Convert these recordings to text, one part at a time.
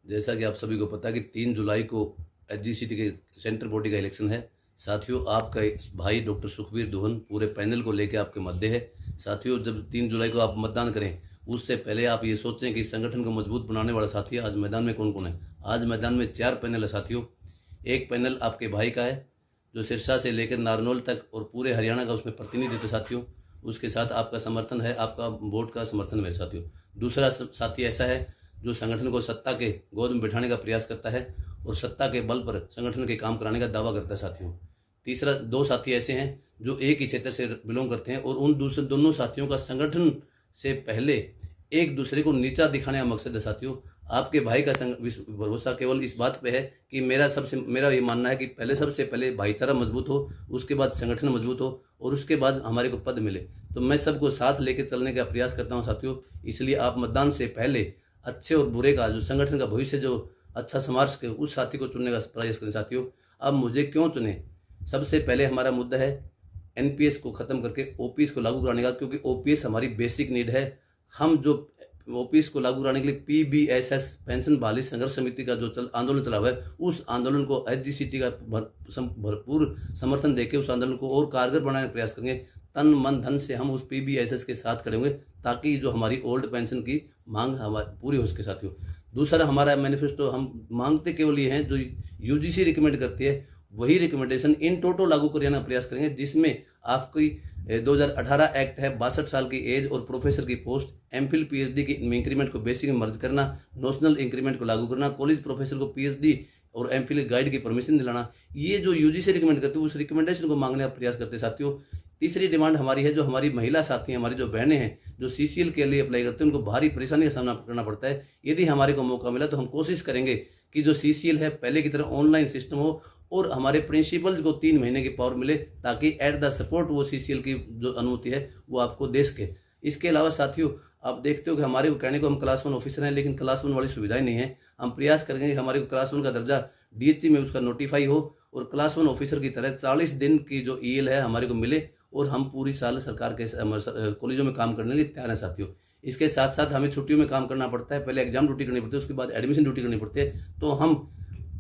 जैसा कि आप सभी को पता है कि 3 जुलाई को एचजीसीटी के सेंट्रल बॉडी का इलेक्शन है। साथियों, आपका भाई डॉक्टर सुखबीर दुहन पूरे पैनल को लेकर आपके मध्य है। साथियों, जब 3 जुलाई को आप मतदान करें, उससे पहले आप ये सोचें कि संगठन को मजबूत बनाने वाला साथी आज मैदान में कौन कौन है। आज मैदान में 4 पैनल है साथियों। एक पैनल आपके भाई का है जो सिरसा से लेकर नारनौल तक और पूरे हरियाणा का उसमें प्रतिनिधित्व साथियों। उसके साथ आपका समर्थन है, आपका वोट का समर्थन मेरे साथियों। दूसरा साथी ऐसा है जो संगठन को सत्ता के गोद में बिठाने का प्रयास करता है और सत्ता के बल पर संगठन के काम कराने का दावा करता है साथियों। तीसरा 2 साथी ऐसे हैं जो एक ही क्षेत्र से बिलोंग करते हैं और उन दूसरे दोनों साथियों का संगठन से पहले एक दूसरे को नीचा दिखाने का मकसद है साथियों। आपके भाई का भरोसा केवल इस बात पे है कि मेरा ये मानना है कि सबसे पहले भाईचारा मजबूत हो, उसके बाद संगठन मजबूत हो और उसके बाद हमारे को पद मिले। तो मैं सबको साथ लेकर चलने का प्रयास करता हूँ साथियों। इसलिए आप मतदान से पहले अच्छे और बुरे का, जो संगठन का भविष्य जो अच्छा समाज के, उस साथी को चुनने का प्रयास करें साथियों। अब मुझे क्यों चुने? सबसे पहले हमारा मुद्दा है एनपीएस को खत्म करके ओपीएस को लागू कराने का, क्योंकि ओपीएस हमारी बेसिक नीड है। हम जो ओपीएस को लागू कराने के लिए पीबीएसएस पेंशन बहाली संघर्ष समिति का जो आंदोलन चला हुआ है, उस आंदोलन को एचजीसीटी का भरपूर समर्थन देकर उस आंदोलन को और कारगर बनाने का प्रयास करेंगे। तन मन धन से हम उस पीबीएसएस के साथ खड़े होंगे ताकि जो हमारी ओल्ड पेंशन की मांग हमारी पूरी हो सके साथियों। दूसरा हमारा मैनिफेस्टो, हम मांगते केवल ये हैं जो यूजीसी रिकमेंड करती है वही रिकमेंडेशन इन टोटो लागू कराने का प्रयास करेंगे, जिसमें आपकी 2018 एक्ट है 62 साल की एज और प्रोफेसर की पोस्ट, एमफिल पीएचडी की इंक्रीमेंट को बेसिक में मर्ज करना, नोशनल इंक्रीमेंट को लागू करना, कॉलेज प्रोफेसर को पीएचडी और एमफिल गाइड की परमिशन दिलाना। ये जो यूजीसी रिकमेंड करती है उस रिकमेंडेशन को मांगने का प्रयास करते साथियों। तीसरी डिमांड हमारी है, जो हमारी महिला साथी हैं, हमारी जो बहनें हैं जो सीसीएल के लिए अप्लाई करते हैं, उनको भारी परेशानी का सामना करना पड़ता है। यदि हमारे को मौका मिला तो हम कोशिश करेंगे कि जो सीसीएल है पहले की तरह ऑनलाइन सिस्टम हो और हमारे प्रिंसिपल्स को 3 महीने की पावर मिले ताकि एट द सपोर्ट वो सीसीएल की जो अनुमति है वो आपको दे सके। इसके अलावा साथियों, आप देखते हो कि हमारे को कहने को हम क्लास 1 ऑफिसर हैं, लेकिन क्लास 1 वाली सुविधाएं नहीं है। हम प्रयास करेंगे कि हमारे को क्लास 1 का दर्जा डीएचसी में उसका नोटिफाई हो और क्लास 1 ऑफिसर की तरह 40 दिन की जो ईएल है हमारे को मिले और हम पूरी साल सरकार के कॉलेजों में काम करने के लिए तैयार हैं साथियों। इसके साथ साथ हमें छुट्टियों में काम करना पड़ता है, पहले एग्जाम ड्यूटी करनी पड़ती है, उसके बाद एडमिशन ड्यूटी करनी पड़ती है। तो हम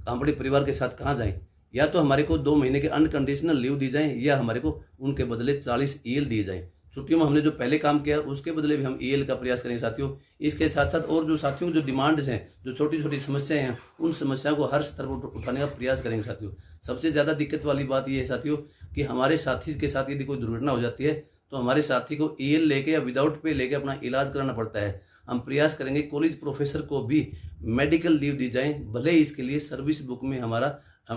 अपने परिवार के साथ कहाँ जाएं? या तो हमारे को 2 महीने के अनकंडीशनल लीव दी जाए या हमारे को उनके बदले 40 ईएल दिए जाए। छुट्टियों में हमने जो पहले काम किया उसके बदले भी हम ईएल का प्रयास करेंगे साथियों। इसके साथ साथ और जो साथियों जो डिमांड्स हैं, जो छोटी छोटी समस्याएं हैं, उन समस्याओं को हर स्तर पर उठाने का प्रयास करेंगे साथियों। सबसे ज़्यादा दिक्कत वाली बात यह है साथियों कि हमारे साथी के साथ यदि कोई दुर्घटना हो जाती है तो हमारे साथी को ईएल लेके या विदाउट पे लेके अपना इलाज कराना पड़ता है। हम प्रयास करेंगे कॉलेज प्रोफेसर को भी मेडिकल लीव दी जाए, भले ही इसके लिए सर्विस बुक में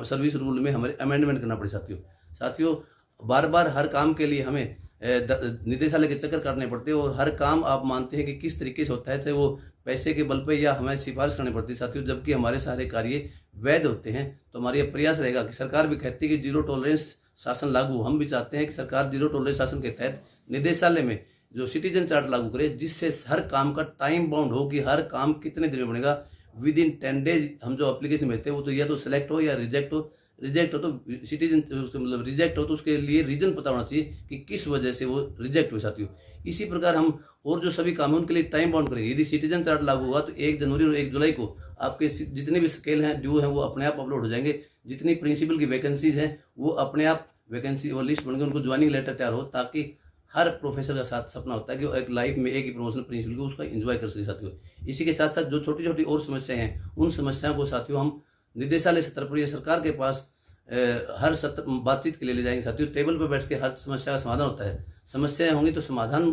सर्विस रूल में हमारे अमेंडमेंट करना पड़े साथियों। बार बार हर काम के लिए हमें निदेशालय के चक्कर काटने पड़ते हैं और हर काम आप मानते हैं कि किस तरीके से होता है, चाहे वो पैसे के बल पे या हमें सिफारिश करनी पड़ती है साथियों। जबकि हमारे सारे कार्य वैध होते हैं। तो हमारा यह प्रयास रहेगा कि सरकार भी कहती है कि 0 टॉलरेंस शासन लागू, हम भी चाहते हैं कि सरकार 0 टॉलरेंस शासन के तहत निदेशालय में जो सिटीजन चार्ट लागू करे, जिससे हर काम का टाइम बाउंड हो कि हर काम कितने दिन में बनेगा। विद इन 10 डेज हम जो एप्लीकेशन भेजते हैं वो तो या तो सिलेक्ट हो या रिजेक्ट हो तो सिटीजन मतलब रिजेक्ट हो तो उसके लिए रीजन पता होना चाहिए कि किस वजह से वो रिजेक्ट हुए साथियों। इसी प्रकार हम और जो सभी काम है उनके लिए टाइम बाउंड करेंगे। यदि सिटीजन चार्ट लागू हुआ तो 1 जनवरी और 1 जुलाई को आपके जितने भी स्केल हैं, ड्यू हैं, वो अपने आप अपलोड हो जाएंगे। जितनी प्रिंसिपल की वैकेंसीज हैं वो अपने आप वैकेंसी वो लिस्ट बनकर उनको ज्वाइनिंग लेटर तैयार हो, ताकि हर प्रोफेसर का साथ सपना होता है कि वो एक लाइफ में एक ही प्रमोशन प्रिंसिपल को उसका एंजॉय कर सके साथियों। इसी के साथ साथ जो छोटी छोटी और समस्याएं हैं उन समस्याओं को साथियों हम निदेशालय स्तर पर या सरकार के पास हर सत्र बातचीत के लिए ले जाएंगे साथियों। टेबल पर बैठ के हर समस्या का समाधान होता है। समस्याएं होंगी तो समाधान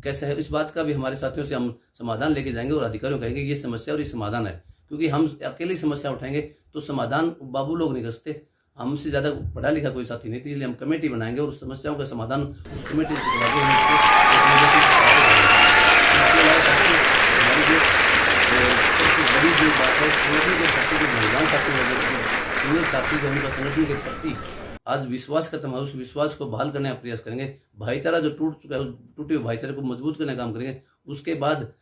कैसे है, इस बात का भी हमारे साथियों से हम समाधान लेके जाएंगे और अधिकारियों को कहेंगे ये समस्या और ये समाधान है। क्योंकि हम अकेली समस्या उठाएंगे तो समाधान बाबू लोग नहीं कर सकते, हमसे ज़्यादा पढ़ा लिखा कोई साथी नहीं थी। इसलिए हम कमेटी बनाएंगे और समस्याओं का समाधान उस कमेटी से करवाएंगे। बड़ी जो बात है संगठन के साथी जो महिलाओं साथी जो उनका संगठन के प्रति आज विश्वास खत्म है, उस विश्वास को बहाल करने का प्रयास करेंगे। भाईचारा जो टूट चुका है टूटे हुए भाईचारे को मजबूत करने का काम करेंगे। उसके बाद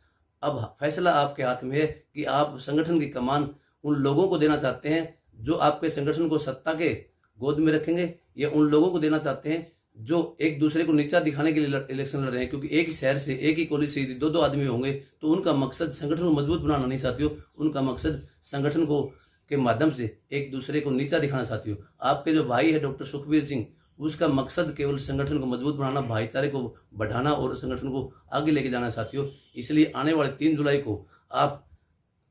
अब फैसला आपके हाथ में है कि आप संगठन की कमान उन लोगों को देना चाहते हैं जो आपके संगठन को सत्ता के गोद में रखेंगे, या उन लोगों को देना चाहते हैं जो एक दूसरे को नीचा दिखाने के लिए इलेक्शन लड़ रहे हैं, क्योंकि एक ही शहर से, एक ही कॉलेज से दो दो आदमी होंगे, तो उनका मकसद संगठन को मजबूत बनाना नहीं साथियों, उनका मकसद संगठन को के माध्यम से एक दूसरे को नीचा दिखाना साथियों। आपके जो भाई है डॉक्टर सुखबीर सिंह, उसका मकसद केवल संगठन को मजबूत बनाना, भाईचारे को बढ़ाना और संगठन को आगे लेके जाना साथियों। इसलिए आने वाले 3 जुलाई को आप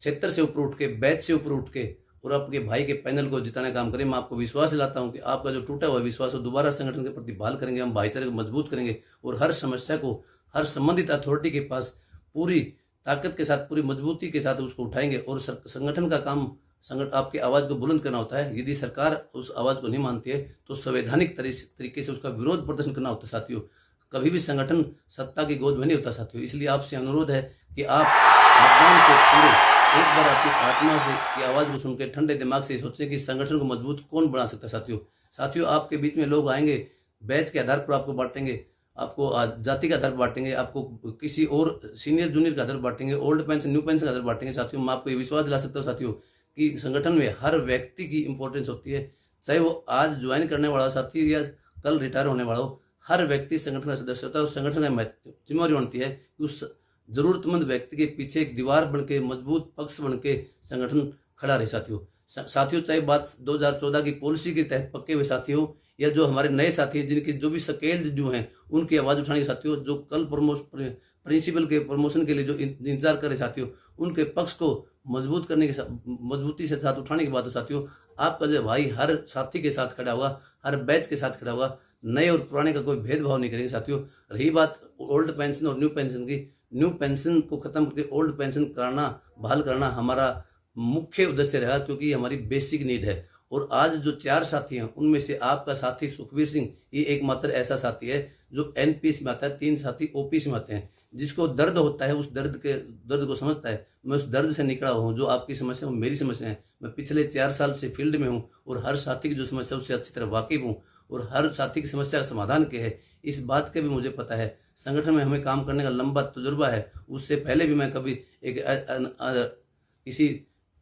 क्षेत्र से ऊपर उठ के, बैच से ऊपर उठ के और आपके भाई के पैनल को जिताने का काम करें। मैं आपको विश्वास दिलाता हूं कि आपका जो टूटा हुआ विश्वास है दोबारा संगठन के प्रति बहाल करेंगे, हम भाईचारे को मजबूत करेंगे और हर समस्या को हर संबंधित अथॉरिटी के पास पूरी ताकत के साथ, पूरी मजबूती के साथ उसको उठाएंगे। और संगठन का काम आपकी आवाज को बुलंद करना होता है। यदि सरकार उस आवाज को नहीं मानती है तो संवैधानिक तरीके से उसका विरोध प्रदर्शन करना होता है साथियों। कभी भी संगठन सत्ता की गोद में नहीं होता साथियों। इसलिए आपसे अनुरोध है कि आप मतदान से पूर्व एक बार अपनी आत्मा से की आवाज को सुनकर ठंडे दिमाग से सोचें कि संगठन को मजबूत कौन बना सकता है साथियों। आपके बीच में लोग आएंगे, बैच के आधार पर आपको बांटेंगे, आपको जाति के आधार पर बांटेंगे, आपको किसी और सीनियर जूनियर के आधार पर बांटेंगे, ओल्ड पेंशन न्यू पेंशन के आधार पर बांटेंगे साथियों। मैं आपको ये विश्वास दिला सकता हूँ साथियों कि संगठन में हर व्यक्ति की इंपॉर्टेंस होती है, चाहे वो आज ज्वाइन करने वाला साथी या कल रिटायर होने वाला हो। हर व्यक्ति संगठन का सदस्य होता है और संगठन का जिम्मेवारी बनती है कि उस जरूरतमंद व्यक्ति के पीछे एक दीवार बन के, मजबूत पक्ष बन के संगठन खड़ा रहे साथियों। चाहे बात 2014 की पॉलिसी के तहत पक्के हुए साथी हो या जो हमारे नए साथी हैं जिनकी जो भी स्केल जो हैं उनकी आवाज उठाने के साथियों, जो कल प्रिंसिपल के प्रमोशन के लिए जो इंतजार करे साथियों, उनके पक्ष को मजबूती से साथ उठाने की बात हो साथियों। आपका जो भाई हर साथी के साथ खड़ा हुआ, हर बैच के साथ खड़ा हुआ, नए और पुराने का कोई भेदभाव नहीं करेंगे साथियों। रही बात ओल्ड पेंशन और न्यू पेंशन की, न्यू पेंशन को खत्म करके ओल्ड पेंशन कराना, बहाल करना हमारा मुख्य उद्देश्य रहा, क्योंकि हमारी बेसिक नीड है। और आज जो 4 साथी हैं उनमें से आपका साथी सुखबीर सिंह ये एकमात्र ऐसा साथी है जो एनपीएस में आता है, 3 साथी ओपीसी में आते हैं। जिसको दर्द होता है उस दर्द को समझता है। मैं उस दर्द से निकला हूँ, जो आपकी समस्या वो मेरी समस्या है। मैं पिछले 4 साल से फील्ड में हूँ और हर साथी की जो समस्या उससे अच्छी तरह वाकिफ हूँ और हर साथी की समस्या का समाधान क्या है इस बात का भी मुझे पता है। संगठन में हमें काम करने का लंबा तजुर्बा है, उससे पहले भी मैं कभी एक किसी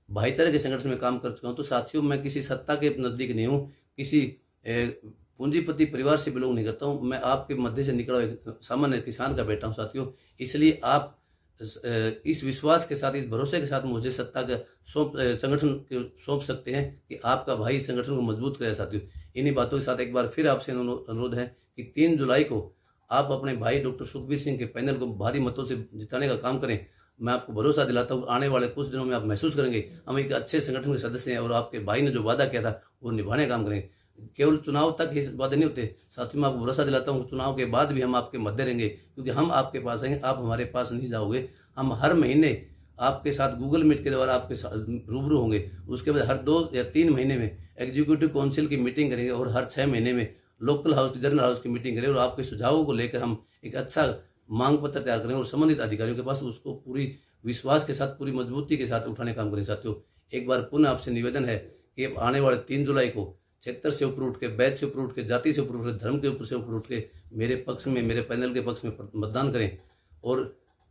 भाईचारे के संगठन में काम कर चुका हूँ। तो साथियों, मैं किसी सत्ता के नजदीक नहीं हूँ, किसी पूंजीपति परिवार से बिलोंग नहीं करता हूँ। मैं आपके मध्य से निकला एक सामान्य किसान का बेटा हूँ साथियों। इसलिए आप इस विश्वास के साथ, इस भरोसे के साथ मुझे सत्ता का संगठन सौंप सकते हैं कि आपका भाई संगठन को मजबूत करे साथियों। इन्हीं बातों के साथ एक बार फिर आपसे अनुरोध है कि 3 जुलाई को आप अपने भाई डॉक्टर सुखबीर सिंह के पैनल को भारी मतों से जिताने का काम करें। मैं आपको भरोसा दिलाता हूँ आने वाले कुछ दिनों में आप महसूस करेंगे हम एक अच्छे संगठन के सदस्य हैं और आपके भाई ने जो वादा किया था वो निभाने का काम करेंगे। केवल चुनाव तक ही वादे नहीं होते साथियों, मैं आपको भरोसा दिलाता हूँ चुनाव के बाद भी हम आपके मध्य रहेंगे, क्योंकि हम आपके पास आएंगे, आप हमारे पास नहीं जाओगे। हम हर महीने आपके साथ गूगल मीट के द्वारा आपके साथ रूबरू होंगे। उसके बाद हर 2 या 3 महीने में एग्जीक्यूटिव काउंसिल की मीटिंग करेंगे और हर 6 महीने में लोकल हाउस, जनरल हाउस की मीटिंग करेंगे और आपके सुझावों को लेकर हम एक अच्छा मांग पत्र तैयार करेंगे और संबंधित अधिकारियों के पास उसको पूरी विश्वास के साथ, पूरी मजबूती के साथ उठाने का काम करें साथियों। एक बार पुनः आपसे निवेदन है कि आने वाले 3 जुलाई को क्षेत्र से ऊपर उठ के, बैच से ऊपर उठ के, जाति से ऊपर उठ के, धर्म के ऊपर से ऊपर उठ के मेरे पक्ष में, मेरे पैनल के पक्ष में मतदान करें। और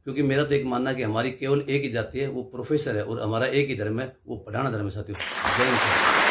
क्योंकि मेरा तो एक मानना है कि हमारी केवल एक ही जाति है, वो प्रोफेसर है, और हमारा एक ही धर्म है, वो पढ़ाना धर्म है साथियों। जय हिंद साथियों।